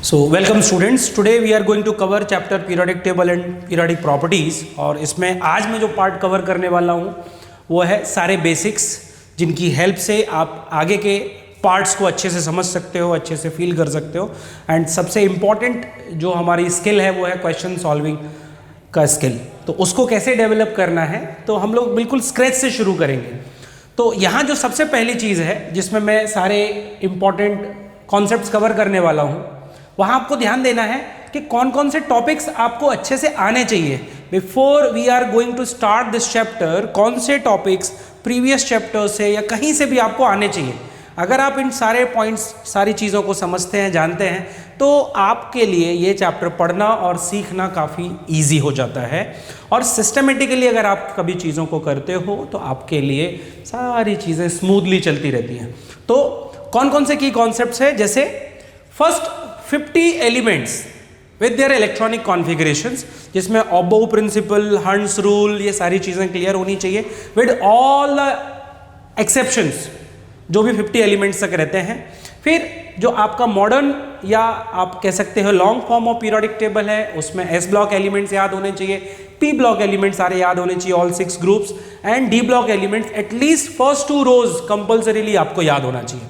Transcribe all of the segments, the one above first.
So welcome students. Today we are going to cover chapter periodic table and periodic properties. और इसमें आज मैं जो पार्ट कवर करने वाला हूँ वो है सारे बेसिक्स, जिनकी हेल्प से आप आगे के पार्ट्स को अच्छे से समझ सकते हो, अच्छे से फील कर सकते हो। एंड सबसे इम्पॉर्टेंट जो हमारी स्किल है वो है क्वेश्चन सॉल्विंग का स्किल। तो उसको कैसे डेवलप करना है, तो हम लोग बिल्कुल स्क्रैच से शुरू करेंगे। तो यहाँ जो सबसे पहली चीज़ है जिसमें मैं सारे इम्पॉर्टेंट कॉन्सेप्ट्स कवर करने वाला हूँ, वहाँ आपको ध्यान देना है कि कौन कौन से टॉपिक्स आपको अच्छे से आने चाहिए। Before we are going to start this chapter, कौन से टॉपिक्स प्रीवियस चैप्टर से या कहीं से भी आपको आने चाहिए। अगर आप इन सारे पॉइंट्स, सारी चीज़ों को समझते हैं, जानते हैं, तो आपके लिए ये चैप्टर पढ़ना और सीखना काफ़ी ईजी हो जाता है। और सिस्टमेटिकली अगर आप कभी चीज़ों को करते हो तो आपके लिए सारी चीज़ें स्मूथली चलती रहती हैं। तो कौन कौन से की कॉन्सेप्ट्स है, जैसे first 50 elements with their electronic configurations, जिसमें ऑबो प्रिंसिपल, हंट्स रूल, ये सारी चीज़ें क्लियर होनी चाहिए विद ऑल द एक्सेप्शंस, जो भी 50 एलिमेंट्स तक रहते हैं। फिर जो आपका मॉडर्न या आप कह सकते हो long form of periodic table है, उसमें एस ब्लॉक एलिमेंट्स याद होने चाहिए, पी ब्लॉक एलिमेंट्स सारे याद होने चाहिए, all 6 groups, and D block elements at least first 2 rows compulsorily आपको याद होना चाहिए।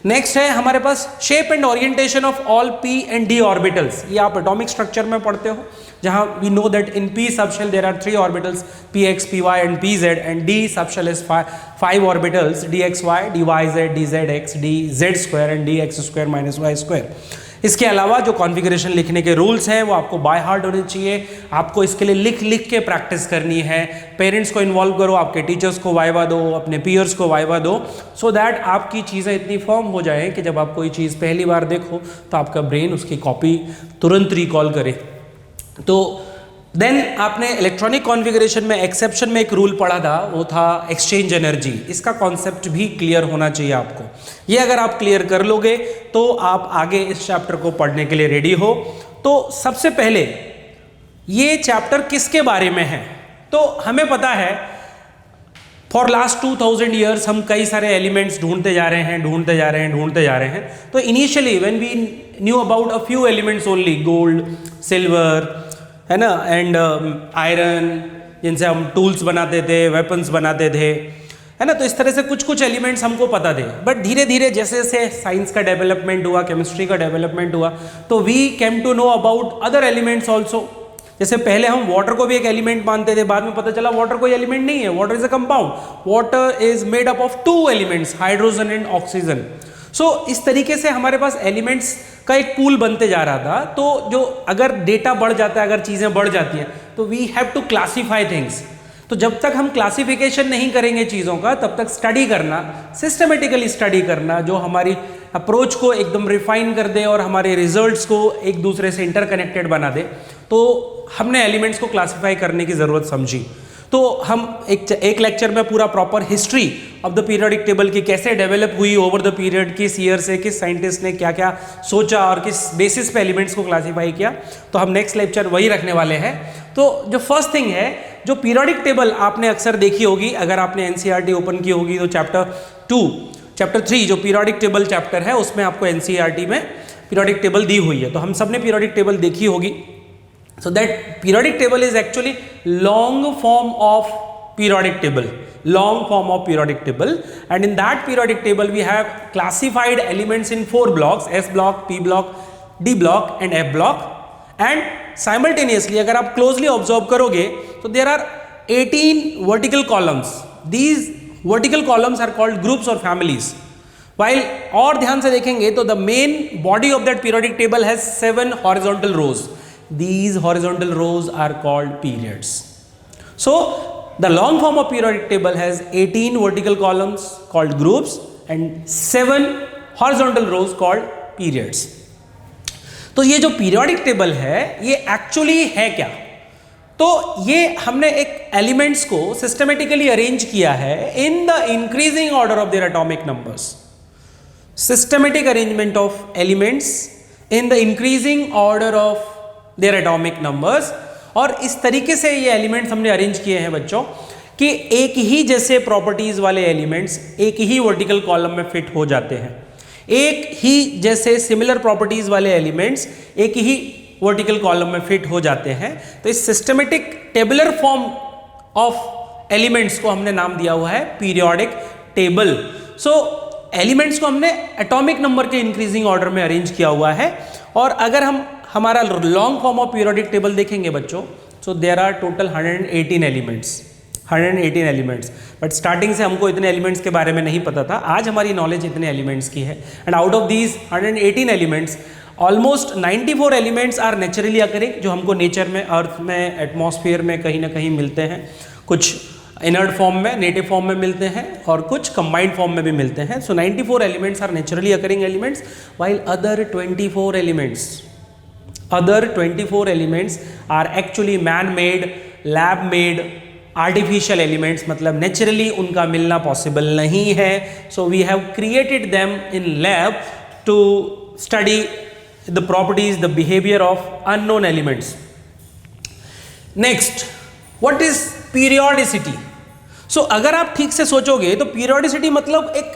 नेक्स्ट है हमारे पास shape and orientation of all P and D orbitals. ये आप एटॉमिक स्ट्रक्चर में पढ़ते हो, जहां we know that in P subshell there are 3 orbitals, px, py and pz, and D subshell is 5 orbitals, dxy, dyz, dzx, dz square and dx square minus y square. इसके अलावा जो configuration लिखने के rules हैं वो आपको by heart होने चाहिए। आपको इसके लिए लिख लिख के प्रैक्टिस करनी है। पेरेंट्स को इन्वॉल्व करो, आपके टीचर्स को वाइवा दो, अपने पीयर्स को वाइवा दो, सो दैट आपकी चीज़ें इतनी फॉर्म हो जाएं कि जब आप कोई चीज़ पहली बार देखो तो आपका ब्रेन उसकी कॉपी तुरंत रिकॉल करे। तो देन आपने इलेक्ट्रॉनिक कॉन्फ़िगरेशन में एक्सेप्शन में एक रूल पढ़ा था, वो था एक्सचेंज एनर्जी। इसका कॉन्सेप्ट भी क्लियर होना चाहिए आपको। ये अगर आप क्लियर कर लोगे तो आप आगे इस चैप्टर को पढ़ने के लिए रेडी हो। तो सबसे पहले ये चैप्टर किसके बारे में है, तो हमें पता है फॉर लास्ट 2000 ईयर्स हम कई सारे एलिमेंट्स ढूंढते जा रहे हैं। तो initially when we knew about a few elements only, gold, silver, है ना, एंड आयरन, जिनसे हम टूल्स बनाते थे, वेपन्स बनाते थे, है ना, तो इस तरह से कुछ कुछ एलिमेंट्स हमको पता थे। बट धीरे धीरे जैसे जैसे साइंस का डेवलपमेंट हुआ, केमिस्ट्री का डेवलपमेंट हुआ, तो we came to know about other elements also. जैसे पहले हम वाटर को भी एक एलिमेंट मानते थे, बाद में पता चला वाटर कोई एलिमेंट नहीं है, water is a compound. Water is made up of 2 elements, hydrogen and oxygen. So इस तरीके से हमारे पास एलिमेंट्स का एक पूल बनते जा रहा था। तो जो अगर डेटा बढ़ जाता है, अगर चीज़ें बढ़ जाती हैं, तो we have to classify things. तो जब तक हम क्लासिफिकेशन नहीं करेंगे चीज़ों का, तब तक स्टडी करना, सिस्टमेटिकली स्टडी करना, जो हमारी अप्रोच को एकदम रिफाइन कर दे और हमारे रिजल्ट्स को एक दूसरे से इंटरकनेक्टेड बना दे, तो हमने एलिमेंट्स को क्लासीफाई करने की ज़रूरत समझी। तो हम एक लेक्चर में पूरा proper history of the periodic table की कैसे डेवलप हुई ओवर द पीरियड, किस ईयर से किस साइंटिस्ट ने क्या क्या सोचा और किस बेसिस पे एलिमेंट्स को क्लासीफाई किया, तो हम नेक्स्ट लेक्चर वही रखने वाले हैं। तो जो फर्स्ट थिंग है, जो पीरियोडिक टेबल आपने अक्सर देखी होगी, अगर आपने एनसीईआरटी ओपन की होगी तो चैप्टर 3 जो पीरियोडिक टेबल चैप्टर है, उसमें आपको एनसीईआरटी में पीरियोडिक टेबल दी हुई है। तो हम सब ने पीरियोडिक टेबल देखी होगी। So that periodic table is actually long form of periodic table, and in that periodic table we have classified elements in 4 blocks: S block, P block, D block and F block. And simultaneously अगर आप closely observe करोगे तो there are 18 vertical columns. These vertical columns are called groups or families. While और ध्यान से देखेंगे तो the main body of that periodic table has 7 horizontal rows. These horizontal rows are called periods. So the long form of periodic table has 18 vertical columns called groups and 7 horizontal rows called periods. तो ये जो periodic table है ये actually है क्या? तो ये हमने एक एलिमेंट्स को सिस्टमेटिकली अरेंज किया है in the increasing order of their atomic numbers. Systematic arrangement of elements in the increasing order of their atomic numbers. और इस तरीके से ये एलिमेंट्स हमने अरेंज किए हैं बच्चों कि एक ही जैसे प्रॉपर्टीज वाले एलिमेंट्स एक ही वर्टिकल कॉलम में फिट हो जाते हैं। एक ही जैसे सिमिलर प्रॉपर्टीज वाले एलिमेंट्स एक ही वर्टिकल कॉलम में फिट हो जाते हैं। तो इस systematic tabular form of elements को हमने नाम दिया हुआ है पीरियोडिक टेबल। सो एलिमेंट्स को हमने एटॉमिक नंबर के इंक्रीजिंग ऑर्डर में अरेंज किया हुआ है। और अगर हम हमारा long form of periodic table देखेंगे बच्चों, so there are total 118 elements. But starting से हमको इतने एलिमेंट्स के बारे में नहीं पता था, आज हमारी नॉलेज इतने एलिमेंट्स की है। And out of these 118 elements, almost 94 elements are naturally occurring, जो हमको नेचर में, अर्थ में, एटमॉस्फेयर में कहीं ना कहीं मिलते हैं। कुछ इनर्ट फॉर्म में, नेटिव फॉर्म में मिलते हैं और कुछ कंबाइंड फॉर्म में भी मिलते हैं। So 94 elements are naturally occurring elements, while other 24 elements are actually man-made, lab-made, artificial elements, मतलब नेचुरली उनका मिलना पॉसिबल नहीं है। So we have created them in lab to study the properties, the behaviour of unknown elements. Next, what is periodicity? So अगर आप ठीक से सोचोगे तो पीरियोडिसिटी मतलब एक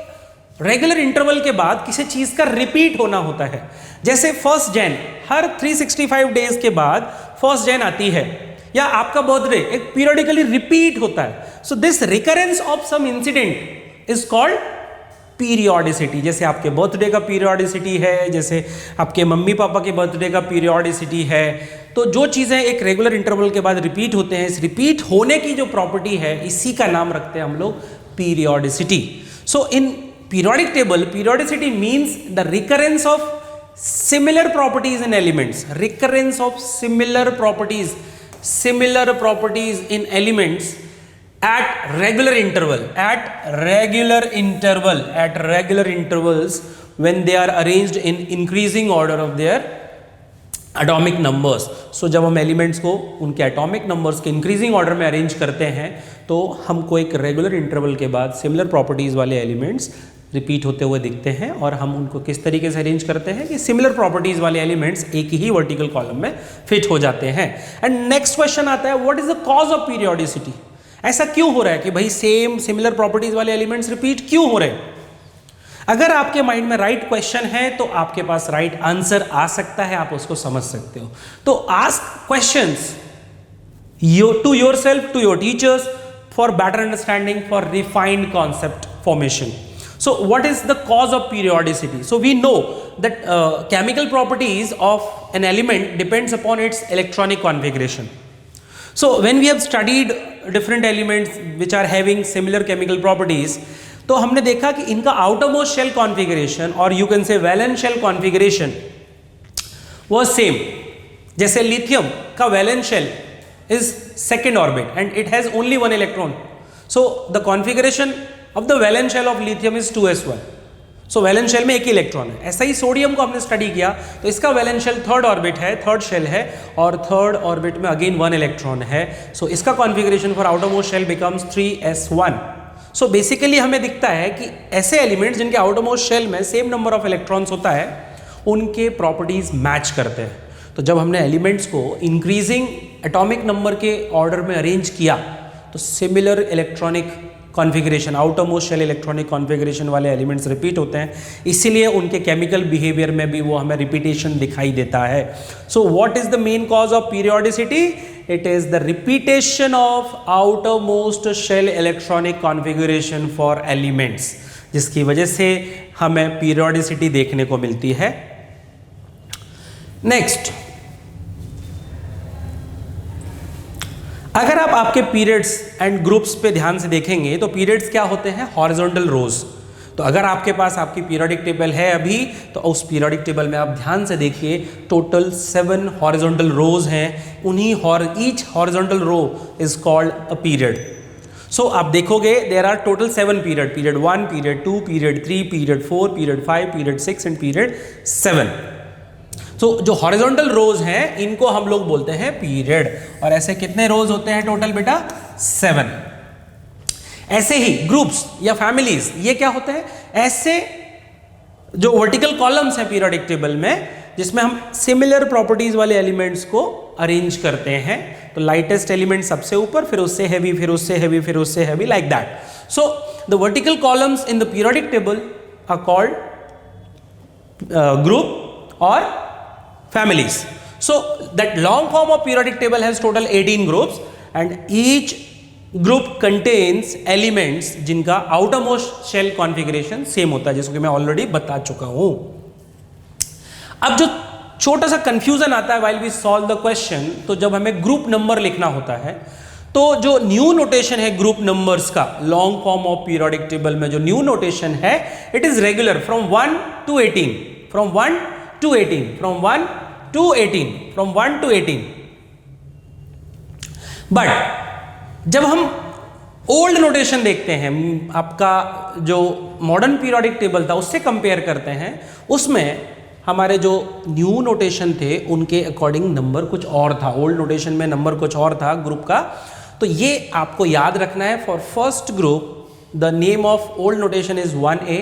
रेगुलर इंटरवल के बाद किसी चीज का रिपीट होना होता है। जैसे 1 जैन, हर 365 डेज के बाद 1 जैन आती है, या आपका बर्थडे एक पीरियोडिकली रिपीट होता है। So this recurrence of some incident is called periodicity. जैसे आपके बर्थडे का पीरियोडिसिटी है, जैसे आपके मम्मी पापा के बर्थडे का पीरियोडिसिटी है। तो जो चीज़ें एक रेगुलर इंटरवल के बाद रिपीट होते हैं, इस रिपीट होने की जो प्रॉपर्टी है, इसी का नाम रखते हैं हम लोग periodicity. So in periodic table, periodicity means the recurrence of similar properties in elements, recurrence of similar properties in elements at regular intervals when they are arranged in increasing order of their atomic numbers. So जब हम elements को उनके atomic numbers के increasing order में arrange करते हैं, तो हमको एक रेगुलर इंटरवल के बाद सिमिलर प्रॉपर्टीज वाले एलिमेंट्स रिपीट होते हुए दिखते हैं। और हम उनको किस तरीके से अरेंज करते हैं कि सिमिलर प्रॉपर्टीज वाले एलिमेंट्स एक ही वर्टिकल कॉलम में फिट हो जाते हैं। एंड नेक्स्ट क्वेश्चन आता है, what is the cause of periodicity? ऐसा क्यों हो रहा है कि भाई सेम सिमिलर प्रॉपर्टीज वाले एलिमेंट्स रिपीट क्यों हो रहे हैं? अगर आपके माइंड में राइट क्वेश्चन है तो आपके पास राइट आंसर आ सकता है, आप उसको समझ सकते हो। तो ask questions to yourself, to your teachers, for better understanding, for refined concept formation. So what is the cause of periodicity? So we know that chemical properties of an element depends upon its electronic configuration. So when we have studied different elements which are having similar chemical properties, तो हमने देखा कि इनका outermost shell configuration और you can say valence shell configuration was same. जैसे lithium का valence shell is second orbit and it has only one electron. So the configuration of the valence shell of lithium is 2s1. So valence shell में एक ही electron है। ऐसा ही sodium को हमने study किया तो इसका valence shell थर्ड ऑर्बिट है, थर्ड शेल है, और थर्ड ऑर्बिट में अगेन वन इलेक्ट्रॉन है। सो इसका configuration for outermost shell becomes 3s1. So basically हमें दिखता है कि ऐसे एलिमेंट्स जिनके आउटरमोस्ट शेल में सेम नंबर ऑफ इलेक्ट्रॉन्स होता है, उनके प्रॉपर्टीज मैच करते हैं। तो जब हमने एलिमेंट्स को इंक्रीजिंग एटॉमिक नंबर के ऑर्डर में अरेंज किया तो similar electronic configuration, outermost shell electronic configuration वाले एलिमेंट्स रिपीट होते हैं, इसीलिए उनके केमिकल बिहेवियर में भी वो हमें रिपीटेशन दिखाई देता है। So what is the main cause of periodicity? It is the repetition of outermost shell electronic configuration for elements, जिसकी वजह से हमें पीरियोडिसिटी देखने को मिलती है। नेक्स्ट, अगर आप आपके पीरियड्स एंड ग्रुप्स पे ध्यान से देखेंगे तो पीरियड्स क्या होते हैं? हॉरिजॉन्टल रोज। तो अगर आपके पास आपकी पीरियोडिक टेबल है अभी, तो उस पीरियोडिक टेबल में आप ध्यान से देखिए, टोटल 7 हॉरिजॉन्टल रोज हैं। उन्हीं each horizontal row is called a period. So आप देखोगे there are total 7 period, period 1, period 2, period 3, period 4, period 5, period 6 and period 7। तो जो हॉरिजॉन्टल रोज हैं इनको हम लोग बोलते हैं पीरियड। और ऐसे कितने रोज होते हैं टोटल बेटा? 7। ऐसे ही ग्रुप्स या फैमिलीज, ये क्या होते हैं? ऐसे जो वर्टिकल कॉलम्स हैं पीरियोडिक टेबल में, जिसमें हम सिमिलर प्रॉपर्टीज वाले एलिमेंट्स को अरेंज करते हैं। तो लाइटेस्ट एलिमेंट सबसे ऊपर, फिर उससे हैवी, फिर उससे हैवी, फिर उससे heavy, like that. So the vertical columns in the periodic table are called group or families. So that long form of periodic table has total 18 groups and each group contains elements जिनका outermost shell configuration same होता है, जिसको कि मैं already बता चुका हूं. अब जो छोटा सा कंफ्यूजन आता है while we solve the question, तो जब हमें ग्रुप नंबर लिखना होता है तो जो न्यू नोटेशन है ग्रुप नंबर्स का long form of periodic table में जो न्यू नोटेशन है it is regular from 1 to 18, from 1 to 18, from 1 to 18, from 1 to 18. But जब हम ओल्ड नोटेशन देखते हैं, आपका जो मॉडर्न पीरियोडिक टेबल था उससे कंपेयर करते हैं, उसमें हमारे जो न्यू नोटेशन थे उनके अकॉर्डिंग नंबर कुछ और था. ओल्ड नोटेशन में नंबर कुछ और था ग्रुप का. तो ये आपको याद रखना है. For first group the name of old notation is 1A,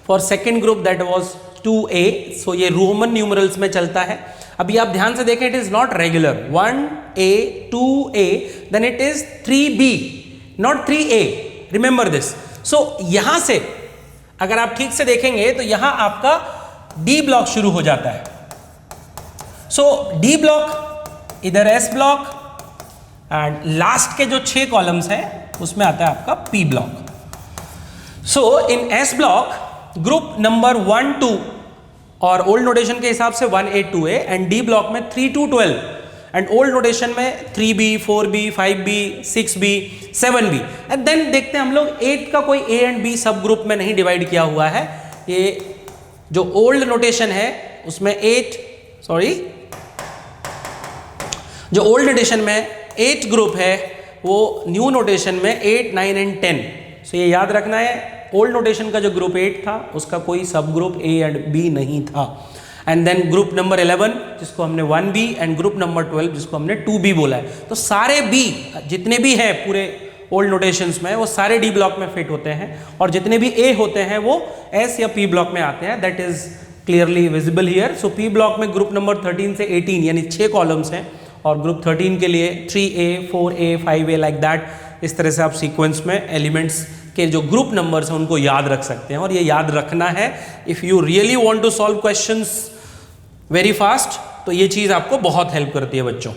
for second group that was 2A. सो ये रोमन न्यूमरल्स में चलता है. अभी आप ध्यान से देखें, it is not regular. 1A, 2A, then it is 3B, not 3A. Remember this. So यहां से अगर आप ठीक से देखेंगे तो यहां आपका डी ब्लॉक शुरू हो जाता है. सो डी ब्लॉक, इधर एस ब्लॉक एंड लास्ट के जो 6 कॉलम्स हैं उसमें आता है आपका पी ब्लॉक. सो इन एस ब्लॉक ग्रुप नंबर 1, 2 और ओल्ड नोटेशन के हिसाब से 1A, 2A and D block में 3 to 12 एंड ओल्ड नोटेशन में 3B, 4B, 5B, 6B, 7B. And then देखते हैं हम लोग 8 का कोई A एंड B सब ग्रुप में नहीं डिवाइड किया हुआ है. ये जो ओल्ड नोटेशन है उसमें 8, सॉरी, जो ओल्ड नोटेशन में 8 ग्रुप है वो न्यू नोटेशन में 8, 9 एंड 10. सो ये याद रखना है, ओल्ड नोटेशन का जो ग्रुप 8 था उसका कोई सब ग्रुप A एंड B नहीं था. एंड देन ग्रुप नंबर 11 जिसको हमने 1B एंड ग्रुप नंबर 12 जिसको हमने 2B बोला है. तो सारे B जितने भी हैं पूरे ओल्ड नोटेशंस में वो सारे डी ब्लॉक में फिट होते हैं और जितने भी ए होते हैं वो एस या पी ब्लॉक में आते हैं. That is clearly visible here. So P block में ग्रुप नंबर 13 से 18 यानी 6 कॉलम्स हैं और ग्रुप 13 के लिए 3A, 4A, 5A like that. इस तरह से आप सीक्वेंस में एलिमेंट्स के जो ग्रुप नंबर्स हैं उनको याद रख सकते हैं और ये याद रखना है if you really want to solve questions very fast. तो ये चीज़ आपको बहुत हेल्प करती है बच्चों.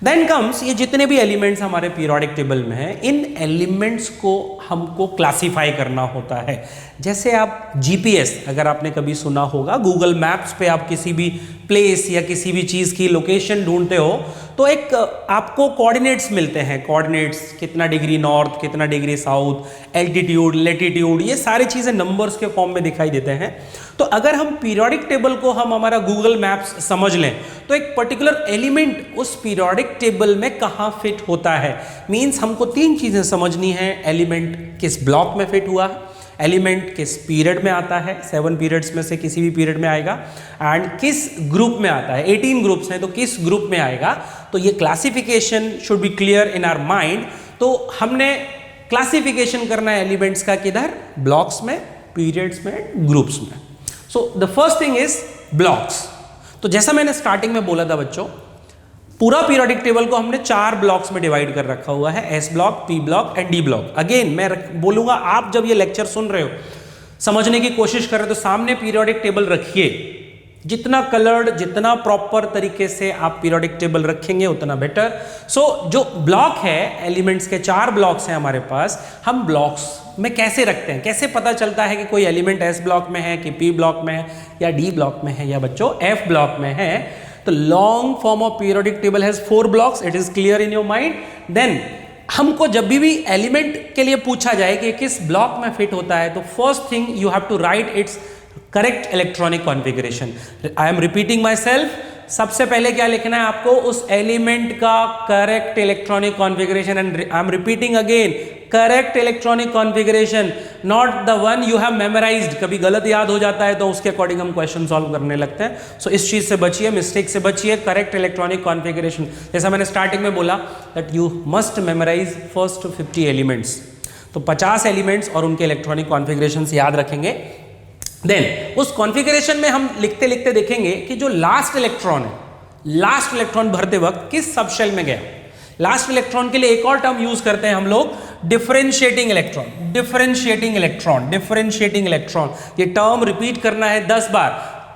देन कम्स ये जितने भी एलिमेंट्स हमारे पीरियोडिक टेबल में हैं, इन एलिमेंट्स को हमको क्लासीफाई करना होता है. जैसे आप जीपीएस अगर आपने कभी सुना होगा, गूगल मैप्स पे आप किसी भी प्लेस या किसी भी चीज़ की लोकेशन ढूंढते हो तो एक आपको कोऑर्डिनेट्स मिलते हैं. कोऑर्डिनेट्स कितना डिग्री नॉर्थ, कितना डिग्री साउथ, एल्टीट्यूड, लेटीट्यूड, ये सारी चीज़ें नंबर्स के फॉर्म में दिखाई देते हैं. तो अगर हम पीरियोडिक टेबल को हम हमारा गूगल मैप्स समझ लें तो एक पर्टिकुलर एलिमेंट उस पीरियोडिक टेबल में कहाँ फिट होता है. मीन्स हमको 3 चीज़ें समझनी है. एलिमेंट किस ब्लॉक में फिट हुआ, एलिमेंट किस पीरियड में आता है, 7 पीरियड्स में से किसी भी पीरियड में आएगा, एंड किस ग्रुप में आता है. 18 ग्रुप्स हैं तो किस ग्रुप में आएगा. तो ये classification should be clear in our mind. तो हमने क्लासिफिकेशन करना है एलिमेंट्स का किधर, ब्लॉक्स में, पीरियड्स में, ग्रुप्स में. So the first thing is blocks. तो जैसा मैंने स्टार्टिंग में बोला था बच्चों, पूरा पीरियोडिक टेबल को हमने 4 ब्लॉक्स में डिवाइड कर रखा हुआ है, S block, P block and D block. Again मैं बोलूंगा, आप जब ये लेक्चर सुन रहे हो, समझने की कोशिश कर रहे हो, तो सामने पीरियोडिक टेबल रखिए. जितना कलर्ड, जितना प्रॉपर तरीके से आप पीरियोडिक टेबल रखेंगे उतना बेटर. सो जो ब्लॉक है, एलिमेंट्स के 4 ब्लॉक्स हैं हमारे पास. हम ब्लॉक्स में कैसे रखते हैं, कैसे पता चलता है कि कोई एलिमेंट एस ब्लॉक में है कि पी ब्लॉक में है या डी ब्लॉक में है या बच्चों एफ ब्लॉक में है. तो long form of periodic table has 4 blocks. It is clear in your mind. Then हमको जब भी एलिमेंट के लिए पूछा जाए कि किस ब्लॉक में फिट होता है, तो first thing you have to write its correct electronic configuration. I am repeating myself. सबसे पहले क्या लिखना है आपको, उस एलिमेंट का correct electronic configuration. And I am repeating again, correct electronic configuration, not the one you have memorised. कभी गलत याद हो जाता है तो उसके अकॉर्डिंग हम क्वेश्चन सॉल्व करने लगते हैं. सो इस चीज से बचिए, मिस्टेक से बचिए. करेक्ट इलेक्ट्रॉनिक कॉन्फ़िगरेशन, जैसा मैंने स्टार्टिंग में बोला that you must memorise first 50 elements. तो 50 एलिमेंट्स और उनके इलेक्ट्रॉनिक कॉन्फ़िगरेशन याद रखेंगे. देन उस कॉन्फ़िगरेशन में हम लिखते लिखते देखेंगे कि जो लास्ट इलेक्ट्रॉन है, लास्ट इलेक्ट्रॉन भरते वक्त किस सबशेल में गया. लास्ट इलेक्ट्रॉन के लिए एक और टर्म यूज करते हैं हम लोग, differentiating electron. Differentiating electron, differentiating electron, ये टर्म रिपीट करना है 10 बार.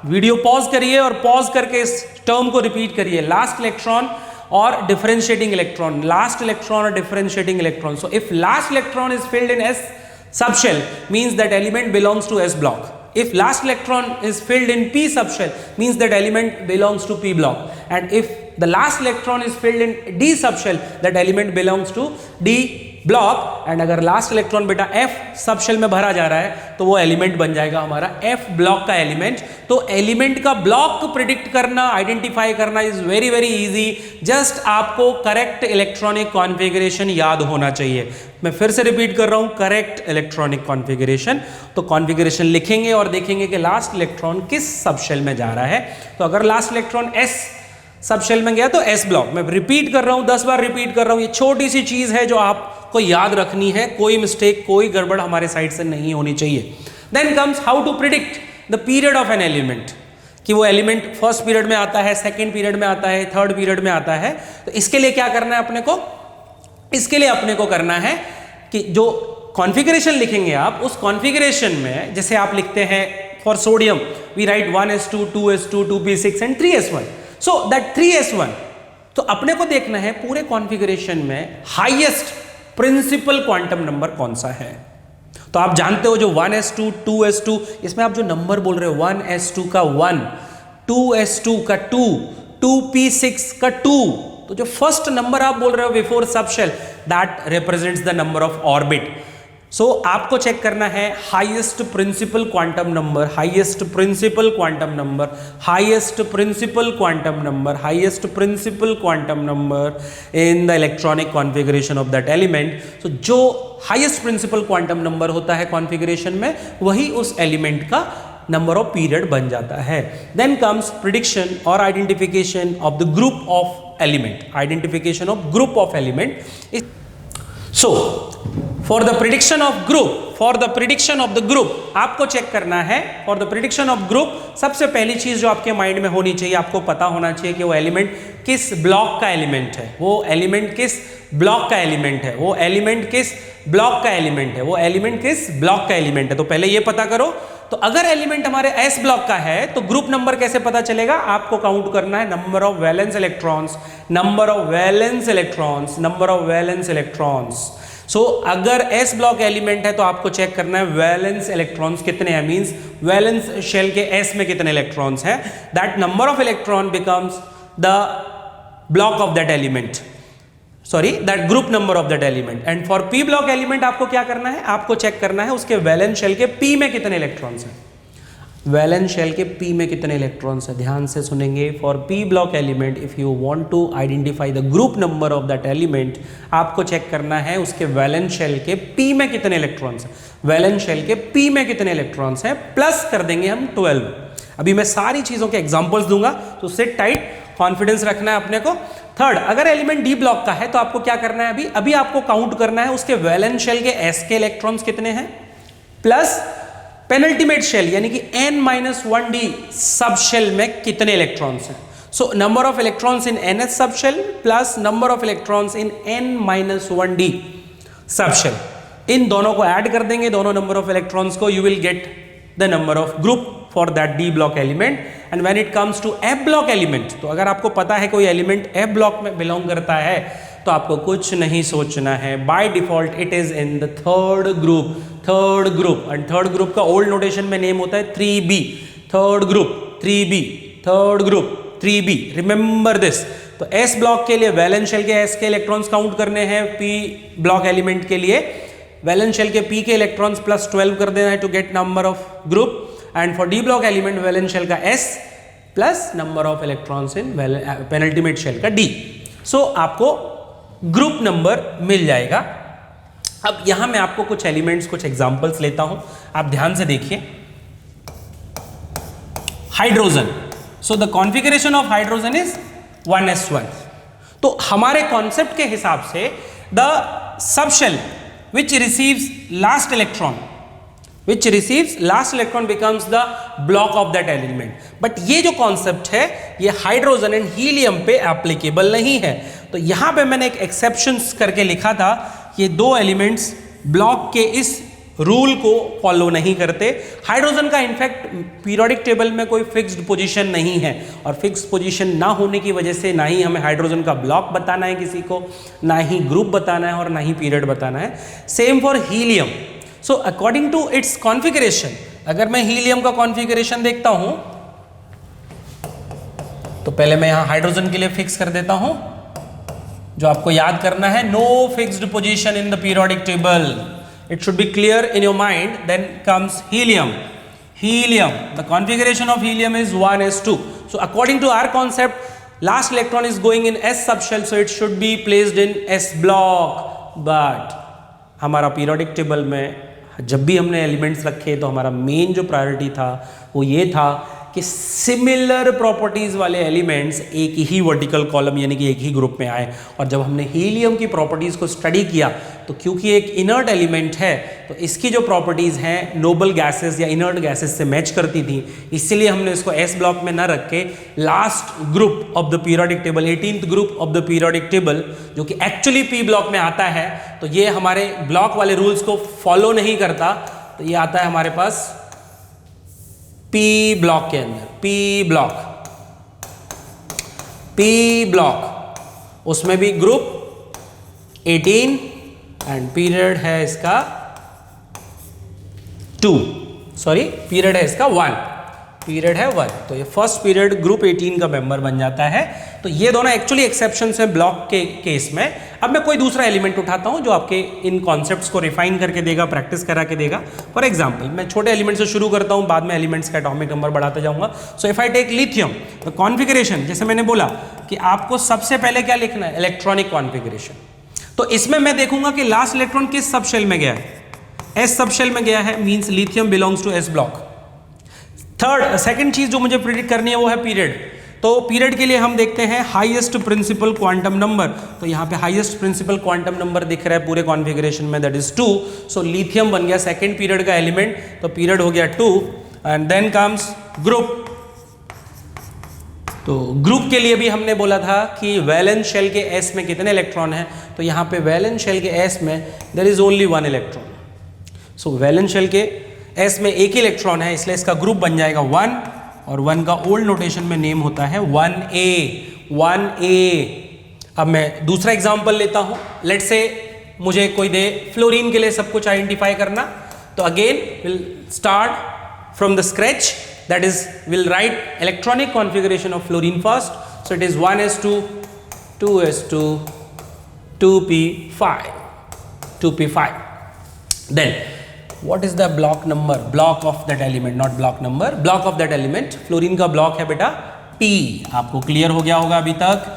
वीडियो पॉज करिए और पॉज करके इस टर्म को रिपीट करिए, लास्ट इलेक्ट्रॉन और डिफरेंशिएटिंग इलेक्ट्रॉन, लास्ट इलेक्ट्रॉन और differentiating electron. So if last electron is filled in S subshell means that element belongs to S block. If last electron is filled in P subshell means that element belongs to P block. And if the last electron is filled in D subshell, that element belongs to D block. And अगर last electron बेटा F सब shell में भरा जा रहा है तो वो एलिमेंट बन जाएगा हमारा F ब्लॉक का एलिमेंट. तो एलिमेंट का ब्लॉक प्रिडिक्ट करना, आइडेंटिफाई करना is very very easy. Just आपको करेक्ट इलेक्ट्रॉनिक कॉन्फ़िगरेशन याद होना चाहिए. मैं फिर से रिपीट कर रहा हूं, करेक्ट इलेक्ट्रॉनिक कॉन्फ़िगरेशन. तो कॉन्फ़िगरेशन लिखेंगे और देखेंगे कि लास्ट इलेक्ट्रॉन किस सब शेल में जा रहा है. तो अगर last electron S subshell में गया तो S ब्लॉक. मैं रिपीट कर रहा हूं, 10 बार रिपीट कर रहा हूं. ये छोटी सी चीज है जो आपको याद रखनी है. कोई मिस्टेक, कोई गड़बड़ हमारे साइड से नहीं होनी चाहिए. Then comes how to predict the period of an element, कि वो एलिमेंट फर्स्ट पीरियड में आता है, सेकेंड पीरियड में आता है, थर्ड पीरियड में आता है. तो इसके लिए क्या करना है अपने को? इसके लिए अपने को करना है कि जो कॉन्फ़िगरेशन लिखेंगे आप, उस कॉन्फ़िगरेशन में जैसे आप लिखते हैं for sodium we write 1s2 2s2 2p6 and 3s1. So that 3s1, तो अपने को देखना है पूरे कॉन्फ़िगरेशन में हाईएस्ट प्रिंसिपल क्वांटम नंबर कौन सा है. तो आप जानते हो जो 1s2 2s2, इसमें आप जो नंबर बोल रहे हो 1s2 का 1, 2s2 का 2, 2p6 का 2, तो जो फर्स्ट नंबर आप बोल रहे हो before subshell, that represents the number of orbit. So आपको चेक करना है highest principal quantum number, highest principal quantum number, highest principal quantum number, highest principal quantum number in the electronic configuration of that element. So जो highest principal quantum number होता है configuration में, वही उस element का number of period बन जाता है. देन कम्स प्रिडिक्शन और identification of the group of element, identification of group of element. So for the prediction of group, for the prediction of the group आपको check करना है. For the prediction of group सबसे पहली चीज जो आपके mind में होनी चाहिए, आपको पता होना चाहिए कि वो एलिमेंट किस ब्लॉक का एलिमेंट है, वो एलिमेंट किस ब्लॉक का एलिमेंट है, वो एलिमेंट किस ब्लॉक का एलिमेंट है, वो एलिमेंट किस ब्लॉक का एलिमेंट है. तो पहले ये पता करो. तो अगर एलिमेंट हमारे S ब्लॉक का है तो ग्रुप नंबर कैसे पता चलेगा? आपको काउंट करना है number of valence electrons, number of valence electrons, number of valence electrons. So अगर S ब्लॉक एलिमेंट है तो आपको चेक करना है वैलेंस इलेक्ट्रॉन्स कितने हैं, मींस वैलेंस शेल के S में कितने इलेक्ट्रॉन्स हैं. That number of electron becomes the block of that element, sorry that group number of that element. And for P block element आपको क्या करना है? आपको चेक करना है उसके वैलेंस शेल के P में कितने इलेक्ट्रॉन्स हैं. वैलेंस शेल के P में कितने इलेक्ट्रॉन्स हैं, ध्यान से सुनेंगे. For P block element if you want to identify the group number of that element, आपको चेक करना है उसके वैलेंस शेल के P में कितने इलेक्ट्रॉन्स हैं. वैलेंस शेल के P में कितने इलेक्ट्रॉन्स हैं, प्लस कर देंगे हम 12. अभी मैं सारी चीजों के एग्जांपल्स दूंगा, तो सिट टाइट, कॉन्फिडेंस रखना है अपने को. थर्ड, अगर एलिमेंट डी ब्लॉक का है तो आपको क्या करना है? अभी आपको काउंट करना है उसके वैलेंस शेल के S के इलेक्ट्रॉन्स कितने हैं, प्लस पेनल्टीमेट शेल यानी कि n-1d सब शेल में कितने इलेक्ट्रॉन्स हैं. So number of electrons in NS subshell plus number of electrons in n-1d सब शेल, इन दोनों को ऐड कर देंगे, दोनों नंबर ऑफ इलेक्ट्रॉन्स को. You will get the number of group for that D block element. And when it comes to F block element, तो अगर आपको पता है कोई एलिमेंट F ब्लॉक में बिलोंग करता है तो आपको कुछ नहीं सोचना है. By default it is in the third group, third group. And third group का ओल्ड नोटेशन में नेम होता है 3b, third group 3b, third group 3b. Remember this. तो S ब्लॉक के लिए वैलेंस शेल के S के इलेक्ट्रॉन्स काउंट करने हैं. P ब्लॉक एलिमेंट के लिए वैलेंस शेल के P के इलेक्ट्रॉन्स प्लस 12 कर देना है to get number of group. And for D block element valence shell का S plus number of electrons in penultimate shell का D. सो आपको ग्रुप नंबर मिल जाएगा. अब यहां मैं आपको कुछ एलिमेंट्स, कुछ एग्जांपल्स लेता हूं, आप ध्यान से देखिए. Hydrogen. So the configuration of hydrogen is 1s1. तो हमारे कॉन्सेप्ट के हिसाब से the subshell which receives last electron becomes the block of that element. But ये जो कॉन्सेप्ट है ये हाइड्रोजन एंड हीलियम पे एप्लीकेबल नहीं है. तो यहां पे मैंने एक एक्सेप्शंस करके लिखा था, ये दो एलिमेंट्स ब्लॉक के इस रूल को फॉलो नहीं करते। हाइड्रोजन का इनफैक्ट पीरियोडिक टेबल में कोई फिक्स्ड पोजीशन नहीं है, और फिक्स्ड पोजीशन ना होने की वजह से ना ही हमें हाइड्रोजन का ब्लॉक बताना है किसी को, ना ही ग्रुप बताना है और ना ही पीरियड बताना है। Same for helium. So according to its configuration, अगर मैं हीलियम का कॉन्फ़िगरेशन देखता हूं तो पहले मैं यहां हाइड्रोजन के लिए फिक्स कर देता हूं। जो आपको याद करना है, no fixed position in the periodic table, it should be clear in your mind. Then comes helium. Helium, the configuration of helium is 1s2. So according to our concept, last electron is going in s subshell, so it should be placed in s block. But हमारा periodic table में जब भी हमने elements रखे तो हमारा main जो priority था वो ये था कि सिमिलर प्रॉपर्टीज वाले एलिमेंट्स एक ही वर्टिकल कॉलम यानी कि एक ही ग्रुप में आए। और जब हमने हीलियम की प्रॉपर्टीज को स्टडी किया तो क्योंकि एक इनर्ट एलिमेंट है तो इसकी जो प्रॉपर्टीज हैं नोबल गैसेस या इनर्ट गैसेस से मैच करती थी, इसीलिए हमने इसको एस ब्लॉक में ना रख के last group of the periodic table, 18th group of the periodic table, जो कि एक्चुअली पी ब्लॉक में आता है, तो ये हमारे ब्लॉक वाले रूल्स को फॉलो नहीं करता, तो ये आता है हमारे पास पी ब्लॉक के अंदर। पी ब्लॉक उसमें भी ग्रुप 18 एंड पीरियड है इसका 2, सॉरी पीरियड है इसका 1, पीरियड है 1, तो ये फर्स्ट पीरियड ग्रुप 18 का मेंबर बन जाता है। तो ये दोनों एक्चुअली एक्सेप्शंस हैं ब्लॉक के केस में। अब मैं कोई दूसरा एलिमेंट उठाता हूं जो आपके इन कॉन्सेप्ट्स को रिफाइन करके देगा, प्रैक्टिस करा के देगा। फॉर एग्जांपल मैं छोटे एलिमेंट से शुरू करता हूं, बाद में एलिमेंट्स का एटॉमिक नंबर बढ़ाते जाऊंगा। So if I take lithium, the configuration, जैसे मैंने बोला कि आपको सबसे पहले क्या लिखना है, इलेक्ट्रॉनिक कॉन्फ़िगरेशन। तो इसमें मैं देखूंगा कि लास्ट इलेक्ट्रॉन किस सब शेल में गया है, एस सब शेल में गया है, means lithium belongs to S block. Second चीज जो मुझे प्रिडिक्ट करनी है वो है पीरियड। तो पीरियड के लिए हम देखते हैं हाईएस्ट प्रिंसिपल क्वांटम नंबर। तो यहाँ पे हाईएस्ट प्रिंसिपल क्वांटम नंबर दिख रहा है पूरे कॉन्फ़िगरेशन में, दैट इज 2। सो लिथियम बन गया सेकंड पीरियड का एलिमेंट, तो पीरियड हो गया 2। And then comes group. तो ग्रुप के लिए भी हमने बोला था कि वैलेंस शेल के एस में कितने इलेक्ट्रॉन हैं, तो यहाँ पे वैलेंस शेल के एस में there is only 1 electron. So valence shell के एस में एक ही इलेक्ट्रॉन है, इसलिए इसका ग्रुप बन जाएगा 1, और 1 का ओल्ड नोटेशन में नेम होता है 1a। अब मैं दूसरा एग्जांपल लेता हूं, लेट्स से मुझे कोई दे फ्लोरीन के लिए सब कुछ आइडेंटिफाई करना, तो again will start from the scratch, that is will write electronic configuration of fluorine first. So it is 1s2 2s2 2p5 then what is the block number, block of that element, not block number, block of that element। Fluorine का block है बेटा P। आपको clear हो गया होगा अभी तक।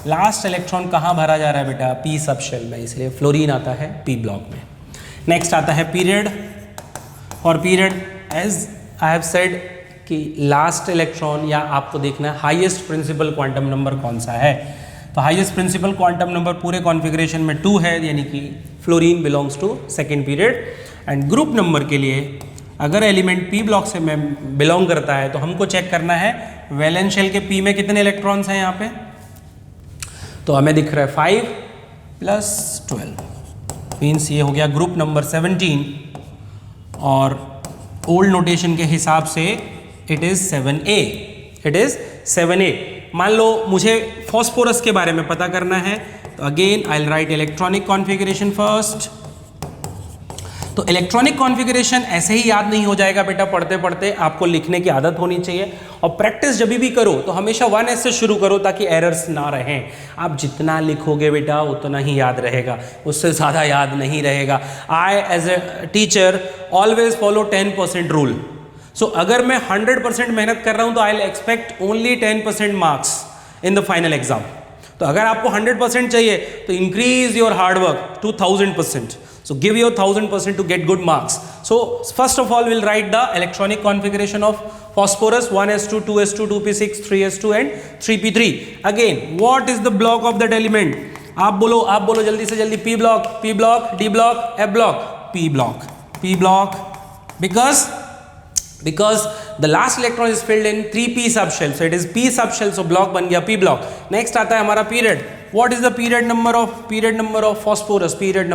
Last electron कहाँ भरा जा रहा है बेटा, P सब शेल में, इसलिए फ्लोरीन आता है P ब्लॉक में। नेक्स्ट आता है पीरियड, और period as I have said कि लास्ट इलेक्ट्रॉन, या आपको देखना है हाईएस्ट प्रिंसिपल क्वांटम नंबर कौन सा है। तो हाईएस्ट प्रिंसिपल क्वांटम नंबर पूरे कॉन्फ़िगरेशन में 2 है, यानी कि fluorine belongs to second period. And group number के लिए अगर एलिमेंट पी ब्लॉक से में बिलोंग करता है तो हमको चेक करना है वैलेंस शेल के पी में कितने इलेक्ट्रॉन्स हैं यहाँ पे। तो हमें दिख रहा है 5 + 12, मीन्स ये हो गया ग्रुप नंबर 17, और ओल्ड नोटेशन के हिसाब से it is 7a, it is 7a। मान लो मुझे फॉस्फोरस के बारे में पता करना है, तो again I will write electronic configuration first. तो इलेक्ट्रॉनिक कॉन्फ़िगरेशन ऐसे ही याद नहीं हो जाएगा बेटा, पढ़ते पढ़ते आपको लिखने की आदत होनी चाहिए, और प्रैक्टिस जब भी करो तो हमेशा 1s से शुरू करो ताकि एरर्स ना रहें। आप जितना लिखोगे बेटा उतना ही याद रहेगा, उससे ज़्यादा याद नहीं रहेगा। I as a teacher always follow 10% rule. So अगर मैं 100% मेहनत कर रहा हूँ तो I will expect only 10% marks in the final exam. तो अगर आपको 100% चाहिए तो increase your hard work to 1000%. So give your 1000% to get good marks. So first of all we'll write the electronic configuration of phosphorus 1s2 2s2 2p6 3s2 and 3p3. Again what is the block of that element? आप बोलो जल्दी से जल्दी। p block, d block, f block, p block because the last electron is filled in 3p subshell, so it is p subshell, so block बन गया p block। next आता है हमारा period। What is the period number of phosphorus? Period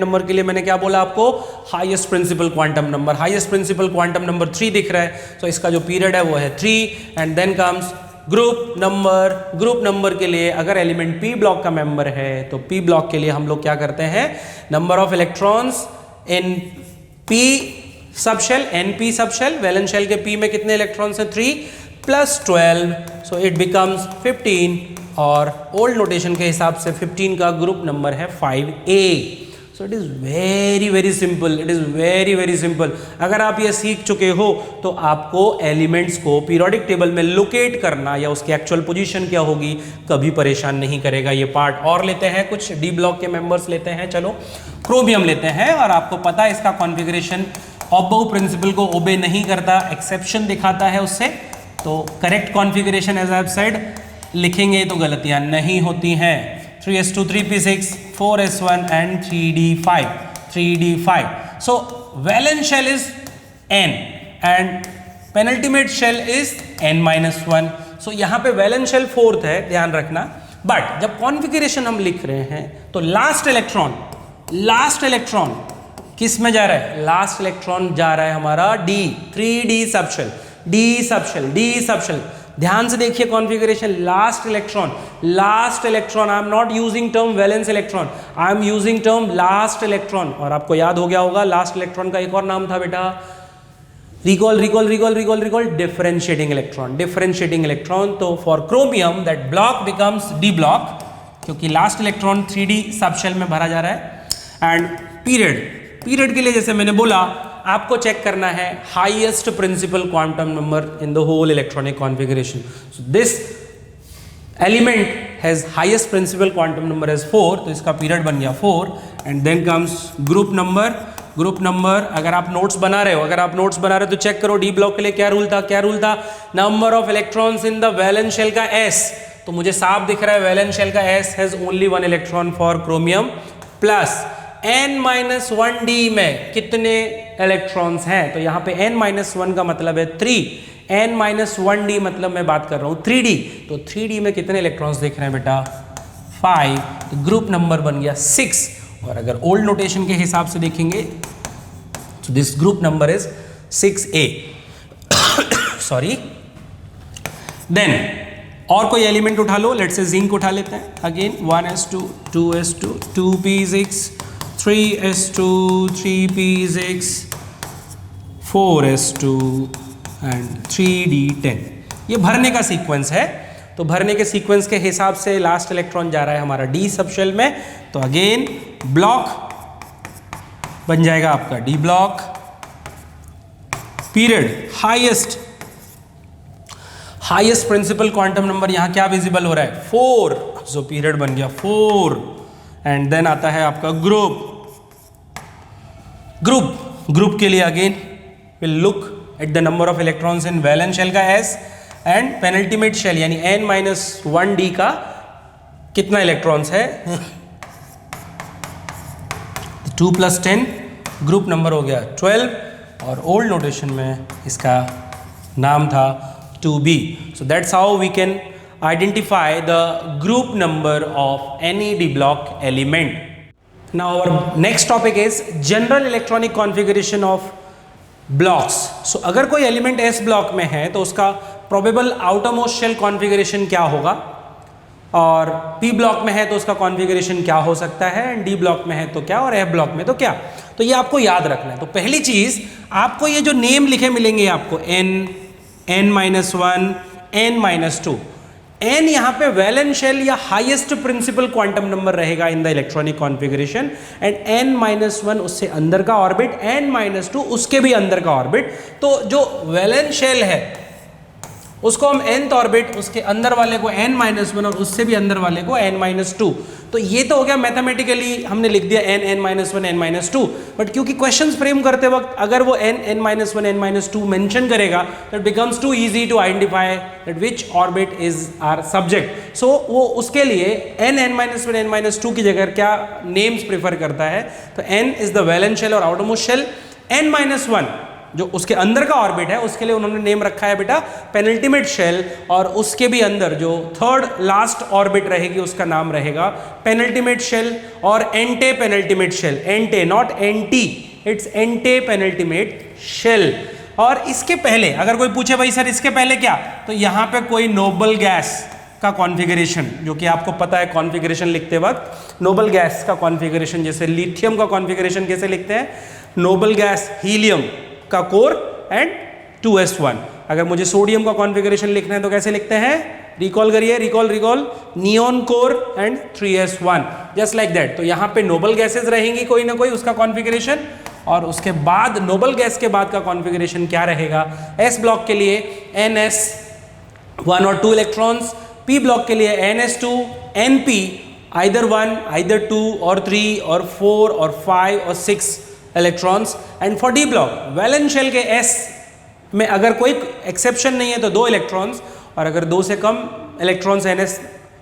number के लिए मैंने क्या बोला आपको? Highest principal quantum number. Highest principal quantum number 3 दिख रहा है, तो इसका जो पीरियड है वो है 3। And then comes group number के लिए अगर एलिमेंट पी ब्लॉक का मेंबर है तो पी ब्लॉक के लिए हम लोग क्या करते हैं? Number of electrons in P subshell, NP subshell, valence shell के पी में कितने इलेक्ट्रॉन्स हैं? 3 प्लस 12, सो इट बिकम्स 15। और ओल्ड नोटेशन के हिसाब से 15 का ग्रुप नंबर है 5a। So it is very very simple, it is very very simple. अगर आप ये सीख चुके हो तो आपको एलिमेंट्स को पीरियोडिक टेबल में लोकेट करना या उसकी एक्चुअल पोजीशन क्या होगी कभी परेशान नहीं करेगा ये पार्ट। और लेते हैं कुछ डी ब्लॉक के मेंबर्स लेते हैं। चलो क्रोमियम लेते हैं, और आपको पता है इसका कॉन्फ़िगरेशन ऑब्बो प्रिंसिपल को ओबे नहीं करता, एक्सेप्शन दिखाता है उससे। तो correct configuration as I have said लिखेंगे तो गलतियां नहीं होती हैं। 3s2 3p6 4s1 and 3d5। So valence shell is n and penultimate shell is n-1। So यहाँ पे वैलेंस शेल 4th है, ध्यान रखना। बट जब कॉन्फ़िगरेशन हम लिख रहे हैं तो लास्ट इलेक्ट्रॉन किस में जा रहा है? लास्ट इलेक्ट्रॉन जा रहा है हमारा D, 3d सबशेल। ध्यान से देखिए configuration, last electron. I am not using term valence electron, I am using term last electron. और आपको याद हो गया होगा लास्ट इलेक्ट्रॉन का एक और नाम था बेटा, रिकॉल, डिफरेंशिएटिंग इलेक्ट्रॉन। तो for chromium that block becomes D block, क्योंकि लास्ट इलेक्ट्रॉन 3d सबशेल में भरा जा रहा है। एंड पीरियड के लिए जैसे मैंने बोला आपको चेक करना है highest principal quantum number in the whole electronic configuration. So this element has highest principal quantum number as 4, तो इसका पीरियड बन गया 4। And then comes group number. अगर आप नोट्स बना रहे हो तो चेक करो डी ब्लॉक के लिए क्या रूल था? Number of electrons in the valence shell का s। तो मुझे साफ दिख रहा है वैलेंस शेल का s has only 1 electron for chromium, plus n-1d में कितने इलेक्ट्रॉन्स हैं? तो यहाँ पे n-1 का मतलब है 3, n-1d मतलब मैं बात कर रहा हूँ 3d। तो 3d में कितने इलेक्ट्रॉन्स देख रहे हैं बेटा? 5। तो ग्रुप नंबर बन गया 6। और अगर ओल्ड नोटेशन के हिसाब से देखेंगे तो this group number is 6a। Sorry. Then और कोई एलिमेंट उठा लो, लेट्स से जिंक उठा लेते हैं। Again 1s2 2s2 2p6 3s2 3p6 4s2 and 3d10। ये भरने का सीक्वेंस है, तो भरने के सीक्वेंस के हिसाब से लास्ट इलेक्ट्रॉन जा रहा है हमारा डी सबशेल में। तो अगेन ब्लॉक बन जाएगा आपका D block. Period highest principal quantum number यहां क्या विजिबल हो रहा है? 4, सो पीरियड बन गया 4। एंड देन आता है आपका ग्रुप के लिए again will look at the number of electrons in valence shell का s एंड पेनल्टीमेट शेल यानी n-1d का कितना इलेक्ट्रॉन्स है? 2 + 10, ग्रुप नंबर हो गया 12। और ओल्ड नोटेशन में इसका नाम था 2b। So that's how we can identify the group number of any d block element. Now our next topic is general electronic configuration of blocks. So अगर कोई एलिमेंट s ब्लॉक में है तो उसका probable outermost shell configuration क्या होगा, और p block में है तो उसका कॉन्फ़िगरेशन क्या हो सकता है, एंड d ब्लॉक में है तो क्या, और f ब्लॉक में तो क्या। तो ये आपको याद रखना है। तो पहली चीज आपको ये जो नेम लिखे मिलेंगे आपको n-1 n-2, n यहाँ पे वैलेंस शेल या हाईएस्ट प्रिंसिपल क्वांटम नंबर रहेगा इन the electronic configuration, and n-1 उससे अंदर का ऑर्बिट, n-2 उसके भी अंदर का ऑर्बिट। तो जो वैलेंस शेल है उसको हम nth ऑर्बिट, उसके अंदर वाले को n-1 और उससे भी अंदर वाले को n-2। तो ये तो हो गया मैथमेटिकली हमने लिख दिया n-1 n-2। बट क्योंकि क्वेश्चंस फ्रेम करते वक्त अगर वो n-1 n-2 मेंशन करेगा तो it becomes too easy to identify that which orbit is our subject. So वो उसके लिए n-1 n-2 की जगह क्या नेम्स प्रेफर करता है? तो n is the valence shell और आउटरमोस्ट शेल, n-1 जो उसके अंदर का ऑर्बिट है उसके लिए उन्होंने नेम रखा है बेटा पेनल्टीमेट शेल, और उसके भी अंदर जो थर्ड लास्ट ऑर्बिट रहेगी उसका नाम रहेगा पेनल्टीमेट शेल और antepenultimate shell. Ante, not anti, it's antepenultimate shell. और इसके पहले अगर कोई पूछे भाई सर इसके पहले क्या, तो यहां पे कोई नोबल गैस का कॉन्फ़िगरेशन, जो कि आपको पता है कॉन्फ़िगरेशन लिखते वक्त नोबल गैस का कॉन्फ़िगरेशन, जैसे लिथियम का कॉन्फ़िगरेशन कैसे लिखते हैं, नोबल गैस हीलियम का कोर एंड 2s1। अगर मुझे सोडियम का कॉन्फ़िगरेशन लिखना है तो कैसे लिखते हैं, रिकॉल करिए, recall, neon core and 3s1, just like that. तो यहाँ पे नोबल गैसेज रहेंगी कोई ना कोई उसका कॉन्फ़िगरेशन, और उसके बाद नोबल गैस के बाद का कॉन्फ़िगरेशन क्या रहेगा, s ब्लॉक के लिए ns1 और 2 इलेक्ट्रॉन्स, p ब्लॉक के लिए ns2 np either 1 either 2 और 3 और 4 और 5 और 6 electrons. And for d block valence shell के s में अगर कोई एक्सेप्शन नहीं है तो 2 इलेक्ट्रॉन्स, और अगर 2 से कम इलेक्ट्रॉन्स ns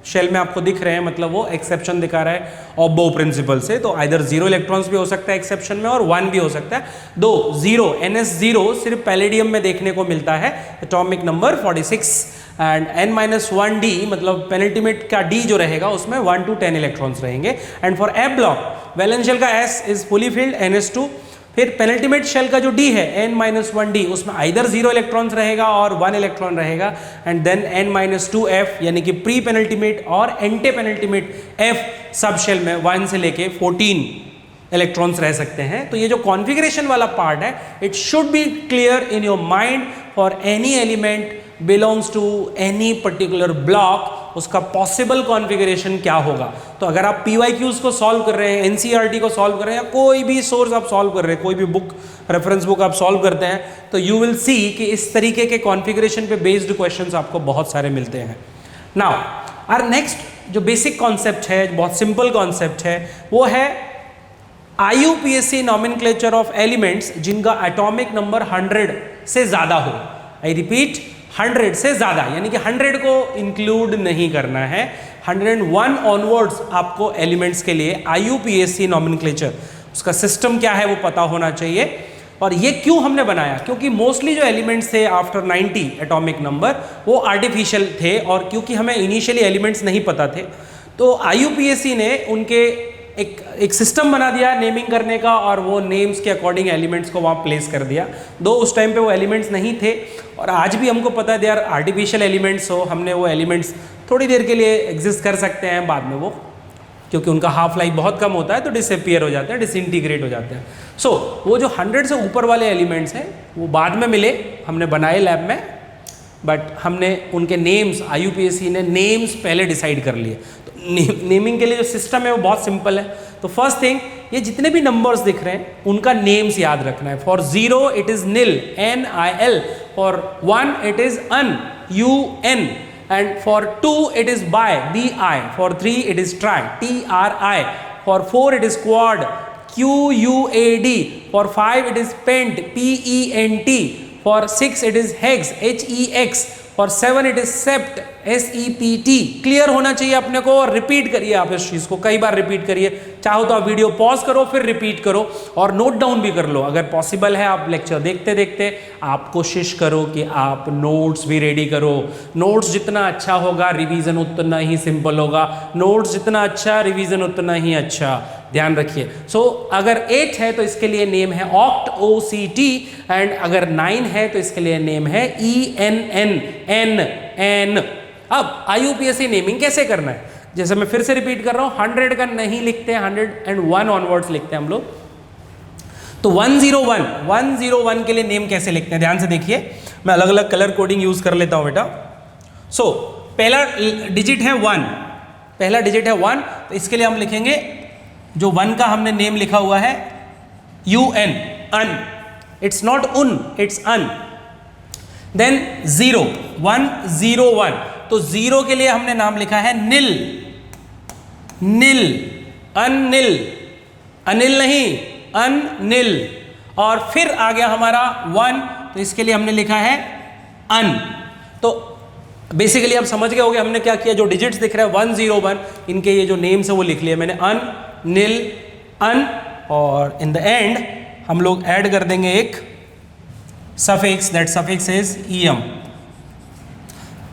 शेल में आपको दिख रहे हैं मतलब वो एक्सेप्शन दिखा रहा है ऑफ बोह प्रिंसिपल से, तो आइदर 0 इलेक्ट्रॉन्स भी हो सकता है एक्सेप्शन में और 1 भी हो सकता है। 2 0 ns0 सिर्फ पैलेडियम में देखने को मिलता है, एटॉमिक नंबर 46, एंड n-1d मतलब पेनल्टीमेट का d जो रहेगा उसमें 1 to 10 इलेक्ट्रॉन्स रहेंगे। And for f block valence shell का s is fully filled ns2, फिर पेनल्टीमेट शेल का जो d है n-1d उसमें आइदर 0 इलेक्ट्रॉन्स रहेगा और 1 इलेक्ट्रॉन रहेगा, एंड देन n-2f यानी कि प्री पेनल्टीमेट और एंटे पेनल्टीमेट f सब शेल में 1 से लेके 14 इलेक्ट्रॉन्स रह सकते हैं। तो ये जो कॉन्फ़िगरेशन वाला पार्ट है it should be clear in your mind for any element belongs to any particular block, उसका पॉसिबल कॉन्फ़िगरेशन क्या होगा। तो अगर आप PYQs को सॉल्व कर रहे हैं, NCERT को सॉल्व कर रहे हैं, या कोई भी सोर्स आप सॉल्व कर रहे हैं, कोई भी बुक रेफरेंस बुक आप सॉल्व करते हैं, तो यू विल सी कि इस तरीके के कॉन्फ़िगरेशन पे बेस्ड क्वेश्चंस आपको बहुत सारे मिलते हैं। नाउ आवर नेक्स्ट जो बेसिक कॉन्सेप्ट है, बहुत सिंपल कॉन्सेप्ट है, वो है IUPAC नॉमेनक्लेचर ऑफ एलिमेंट्स जिनका एटॉमिक नंबर 100 से ज़्यादा हो। आई रिपीट, 100 से ज़्यादा, यानी कि 100 को इंक्लूड नहीं करना है, 101 ऑनवर्ड्स आपको एलिमेंट्स के लिए IUPAC नॉमेनक्लेचर उसका सिस्टम क्या है वो पता होना चाहिए। और ये क्यों हमने बनाया, क्योंकि मोस्टली जो एलिमेंट्स थे आफ्टर 90 एटॉमिक नंबर वो आर्टिफिशियल थे, और क्योंकि हमें इनिशियली एलिमेंट्स नहीं पता थे तो IUPAC ने उनके एक सिस्टम बना दिया नेमिंग करने का, और वो नेम्स के अकॉर्डिंग एलिमेंट्स को वहाँ प्लेस कर दिया। दो उस टाइम पे वो एलिमेंट्स नहीं थे, और आज भी हमको पता है दे आर आर्टिफिशियल एलिमेंट्स, हो हमने वो एलिमेंट्स थोड़ी देर के लिए एग्जिस्ट कर सकते हैं, बाद में वो क्योंकि उनका हाफ लाइफ बहुत कम होता है तो डिसअपियर हो जाते हैं, डिसइंटीग्रेट हो जाते हैं। सो वो जो 100 से ऊपर वाले एलिमेंट्स हैं वो बाद में मिले, हमने बनाए लैब में, बट हमने उनके नेम्स IUPAC ने नेम्स पहले डिसाइड कर लिए। तो नेमिंग के लिए जो सिस्टम है वो बहुत सिंपल है। तो फर्स्ट थिंग, ये जितने भी नंबर्स दिख रहे हैं उनका नेम्स याद रखना है। For 0 it is NIL, NIL, for 1 it is UN, UN, and for 2 it is bi, BI, for 3 it is tri, TRI, for 4 it is quad, QUAD, for 5 it is pent, PENT, for 6 it is hex, HEX, for 7 it is sept, SEPT। Clear होना चाहिए अपने को, और repeat करिए आप इस चीज़ को, कई बार रिपीट करिए, चाहो तो आप वीडियो पॉज करो फिर रिपीट करो, और नोट डाउन भी कर लो अगर पॉसिबल है। आप लेक्चर देखते देखते आप कोशिश करो कि आप नोट्स भी रेडी करो। नोट्स जितना अच्छा होगा रिवीजन उतना ही सिंपल होगा, नोट्स जितना अच्छा रिवीजन उतना ही अच्छा, ध्यान रखिए। सो अगर 8 है तो इसके लिए नेम है ऑक्ट, OCT, एंड अगर 9 है तो इसके लिए नेम है ENN, N। अब IUPAC नेमिंग कैसे करना है, जैसे मैं फिर से रिपीट कर रहा हूं, 100 का नहीं लिखते, 101 ऑनवर्ड्स लिखते हैं हम लोग। तो 101 के लिए नेम कैसे लिखते हैं, ध्यान से देखिए, मैं अलग अलग कलर कोडिंग यूज कर लेता हूं बेटा। सो पहला डिजिट है 1, पहला डिजिट है 1, तो इसके लिए हम लिखेंगे, जो 1 का हमने नेम लिखा हुआ है UN, UN, इट्स नॉट उन, इट्स UN। देन 0, 101, तो 0 के लिए हमने नाम लिखा है NIL, NIL, UNIL, अनिल नहीं, UNIL। और फिर आ गया हमारा 1, तो इसके लिए हमने लिखा है UN। तो बेसिकली आप समझ गए होंगे हमने क्या किया, जो डिजिट्स दिख रहे हैं 101, इनके ये जो नेम्स है वो लिख लिए मैंने, UN, NIL, UN, और इन द एंड हम लोग ऐड कर देंगे एक suffix, that suffix is em.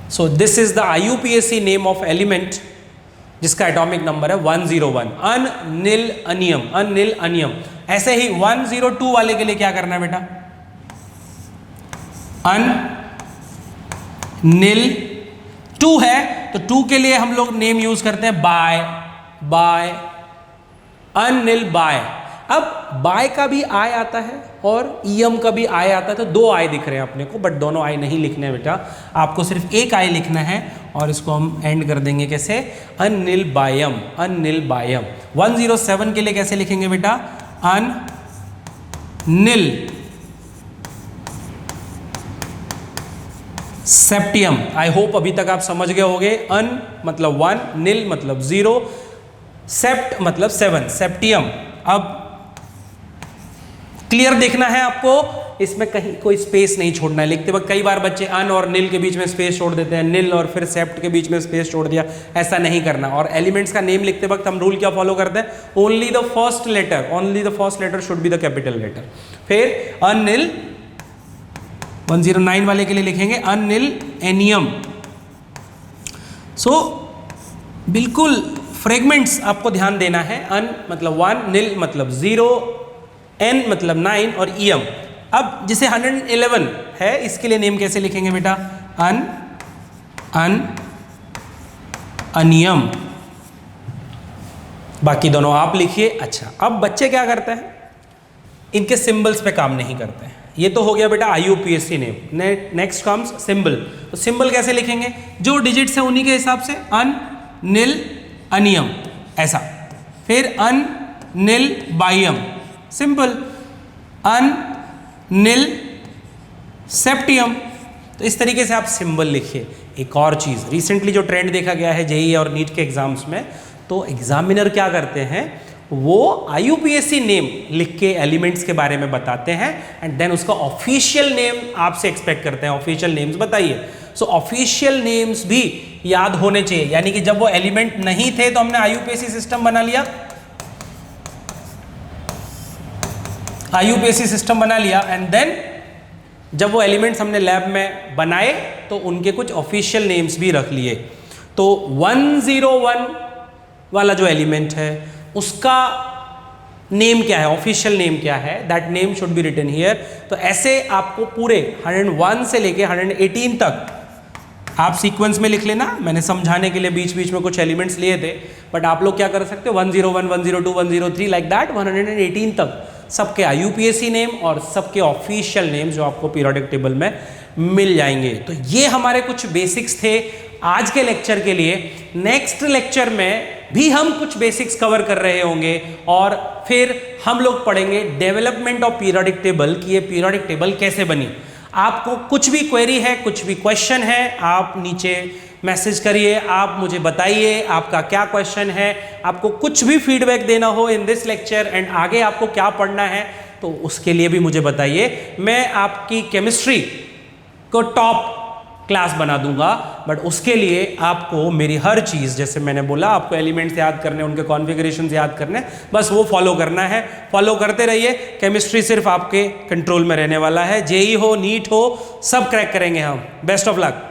So this is the IUPAC name of element जिसका एटॉमिक नंबर है 101, अनिल अनियम, अनिल अनियम। ऐसे ही 102 वाले के लिए क्या करना है बेटा, अनिल 2 है तो 2 के लिए हम लोग नेम यूज करते हैं बाय, बाय, अनिल बाय। अब बाय का भी आय आता है और ईएम का भी आय आता है, तो 2 आय दिख रहे हैं अपने को, बट दोनों आय नहीं लिखने हैं बेटा, आपको सिर्फ एक आय लिखना है और इसको हम एंड कर देंगे कैसे, अनिल बायम, अनिल बायम। 107 के लिए कैसे लिखेंगे बेटा, अनिल सेप्टियम। आई होप अभी तक आप समझ गए होंगे, अन मतलब 1, निल मतलब 0, सेप्ट मतलब 7, सेप्टियम। अब क्लियर देखना है आपको, इसमें कहीं कोई स्पेस नहीं छोड़ना है। लिखते वक्त कई बार बच्चे अन और निल के बीच में स्पेस छोड़ देते हैं, निल और फिर सेप्ट के बीच में स्पेस छोड़ दिया, ऐसा नहीं करना। और एलिमेंट्स का नेम लिखते वक्त हम रूल क्या फॉलो करते हैं, only the first letter, only the first letter should be the capital letter. फिर अनिल 109 वाले के लिए लिखेंगे अनिल एनियम। सो बिल्कुल फ्रेगमेंट्स आपको ध्यान देना है, अन मतलब 1, निल मतलब 0, एन मतलब 9 और ईएम। अब जिसे 111 है इसके लिए नेम कैसे लिखेंगे बेटा, अनियम। बाकी दोनों आप लिखिए। अच्छा, अब बच्चे क्या करते हैं, इनके सिंबल्स पे काम नहीं करते हैं। ये तो हो गया बेटा IUPAC name. Next comes symbol. तो सिंबल कैसे लिखेंगे, जो डिजिट्स है उन्हीं के हिसाब से, अनिल अनियम ऐसा। फिर अनिल बायम, सिंपल, अनिल सेप्टियम। तो इस तरीके से आप सिंबल लिखिए। एक और चीज़, रिसेंटली जो ट्रेंड देखा गया है जेईई और नीट के एग्जाम्स में, तो एग्जामिनर क्या करते हैं, वो IUPAC नेम लिख के एलिमेंट्स के बारे में बताते हैं एंड देन उसका ऑफिशियल नेम आपसे एक्सपेक्ट करते हैं, ऑफिशियल नेम्स बताइए। सो ऑफिशियल नेम्स भी याद होने चाहिए, यानी कि जब वो एलिमेंट नहीं थे तो हमने IUPAC सिस्टम बना लिया, IUPAC सिस्टम बना लिया एंड देन जब वो एलिमेंट्स हमने लैब में बनाए तो उनके कुछ ऑफिशियल नेम्स भी रख लिए। तो 101 वाला जो एलिमेंट है उसका नेम क्या है, ऑफिशियल नेम क्या है, that name should be written here. तो ऐसे आपको पूरे 101 से लेके 118 तक आप सीक्वेंस में लिख लेना। मैंने समझाने के लिए बीच बीच में कुछ एलिमेंट्स लिए थे, बट आप लोग क्या कर सकते हो, 101, 102, 103 लाइक दैट 118 तक सबके IUPAC नेम और सबके ऑफिशियल नेम जो आपको पीरियोडिक टेबल में मिल जाएंगे। तो ये हमारे कुछ बेसिक्स थे आज के लेक्चर के लिए। नेक्स्ट लेक्चर में भी हम कुछ बेसिक्स कवर कर रहे होंगे और फिर हम लोग पढ़ेंगे डेवलपमेंट ऑफ पीरियोडिक टेबल कि ये पीरियोडिक टेबल कैसे बनी। आपको कुछ भी क्वेरी है, कुछ भी क्वेश्चन है, आप नीचे मैसेज करिए, आप मुझे बताइए आपका क्या क्वेश्चन है। आपको कुछ भी फीडबैक देना हो इन दिस लेक्चर एंड आगे आपको क्या पढ़ना है तो उसके लिए भी मुझे बताइए। मैं आपकी केमिस्ट्री को टॉप क्लास बना दूंगा, बट उसके लिए आपको मेरी हर चीज़, जैसे मैंने बोला, आपको एलिमेंट्स याद करने, उनके कॉन्फ़िगरेशंस याद करने, बस वो फॉलो करना है। फॉलो करते रहिए। केमिस्ट्री सिर्फ आपके कंट्रोल में रहने वाला है। जेईई हो, नीट हो, सब क्रैक करेंगे हम। Best of luck.